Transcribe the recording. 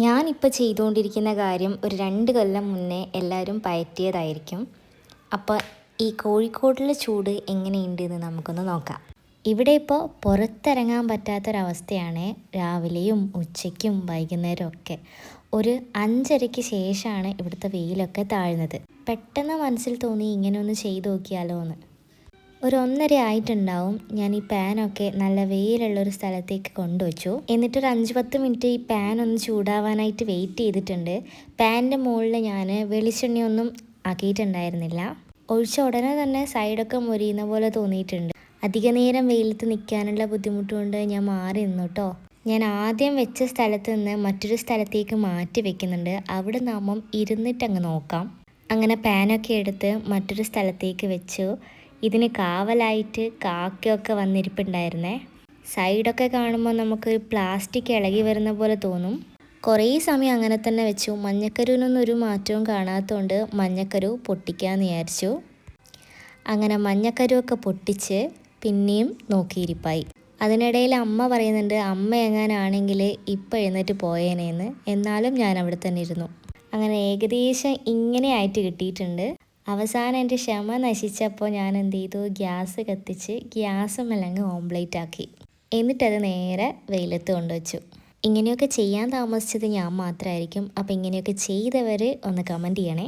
ഞാനിപ്പോൾ ചെയ്തുകൊണ്ടിരിക്കുന്ന കാര്യം ഒരു 2 കൊല്ലം മുന്നേ എല്ലാവരും പയറ്റിയതായിരിക്കും. അപ്പോൾ ഈ കോഴിക്കോടുള്ള ചൂട് എങ്ങനെയുണ്ട് എന്ന് നമുക്കൊന്ന് നോക്കാം. ഇവിടെ ഇപ്പോൾ പുറത്തിറങ്ങാൻ പറ്റാത്തൊരവസ്ഥയാണ്. രാവിലെയും ഉച്ചയ്ക്കും വൈകുന്നേരവും ഒക്കെ. ഒരു 5:30-ക്ക് ശേഷമാണ് ഇവിടുത്തെ വെയിലൊക്കെ താഴ്ന്നത്. പെട്ടെന്ന് മനസ്സിൽ തോന്നി ഇങ്ങനെ ഒന്ന് ചെയ്ത് നോക്കിയാലോ എന്ന്. ഒരു 1:30 ആയിട്ടുണ്ടാവും. ഞാൻ ഈ പാനൊക്കെ നല്ല വെയിലുള്ളൊരു സ്ഥലത്തേക്ക് കൊണ്ടുവച്ചു. എന്നിട്ടൊരു 5-10 മിനിറ്റ് ഈ പാൻ ഒന്ന് ചൂടാവാനായിട്ട് വെയിറ്റ് ചെയ്തിട്ടുണ്ട്. പാനിൻ്റെ മുകളിൽ ഞാൻ വെളിച്ചെണ്ണയൊന്നും ആക്കിയിട്ടുണ്ടായിരുന്നില്ല. ഒഴിച്ച ഉടനെ തന്നെ സൈഡൊക്കെ മുരിയുന്ന പോലെ തോന്നിയിട്ടുണ്ട്. അധിക നേരം വെയിലത്ത് നിൽക്കാനുള്ള ബുദ്ധിമുട്ടുകൊണ്ട് ഞാൻ മാറി നിന്നു കേട്ടോ. ഞാൻ ആദ്യം വെച്ച സ്ഥലത്ത് നിന്ന് മറ്റൊരു സ്ഥലത്തേക്ക് മാറ്റി വെക്കുന്നുണ്ട്. അവിടെ നാമം ഇരുന്നിട്ടങ്ങ് നോക്കാം. അങ്ങനെ പാനൊക്കെ എടുത്ത് മറ്റൊരു സ്ഥലത്തേക്ക് വെച്ചു. ഇതിന് കാവലായിട്ട് കാക്കയൊക്കെ വന്നിരിപ്പുണ്ടായിരുന്നേ. സൈഡൊക്കെ കാണുമ്പോൾ നമുക്കൊരു പ്ലാസ്റ്റിക് ഇളകി വരുന്ന പോലെ തോന്നും. കുറേ സമയം അങ്ങനെ തന്നെ വെച്ചു. മഞ്ഞക്കരുവിനൊന്നും ഒരു മാറ്റവും കാണാത്തതുകൊണ്ട് മഞ്ഞക്കരു പൊട്ടിക്കാമെന്ന് വിചാരിച്ചു. അങ്ങനെ മഞ്ഞക്കരുവൊക്കെ പൊട്ടിച്ച് പിന്നെയും നോക്കിയിരിപ്പായി. അതിനിടയിൽ അമ്മ പറയുന്നുണ്ട്, അമ്മ എങ്ങാനാണെങ്കിൽ ഇപ്പം എഴുന്നേറ്റ് പോയേനേന്ന്. എന്നാലും ഞാൻ അവിടെ തന്നെ ഇരുന്നു. അങ്ങനെ ഏകദേശം ഇങ്ങനെ ആയിട്ട് കിട്ടിയിട്ടുണ്ട്. അവസാനം എൻ്റെ ക്ഷമ നശിച്ചപ്പോൾ ഞാൻ എന്ത് ചെയ്തു, ഗ്യാസ് കത്തിച്ച് ഗ്യാസുമല്ലെങ്കിൽ ഓംപ്ലേറ്റ് ആക്കി. എന്നിട്ടത് നേരെ വെയിലത്ത് കൊണ്ടുവച്ചു. ഇങ്ങനെയൊക്കെ ചെയ്യാൻ താമസിച്ചത് ഞാൻ മാത്രമായിരിക്കും. അപ്പോൾ ഇങ്ങനെയൊക്കെ ചെയ്തവർ ഒന്ന് കമൻറ്റ് ചെയ്യണേ.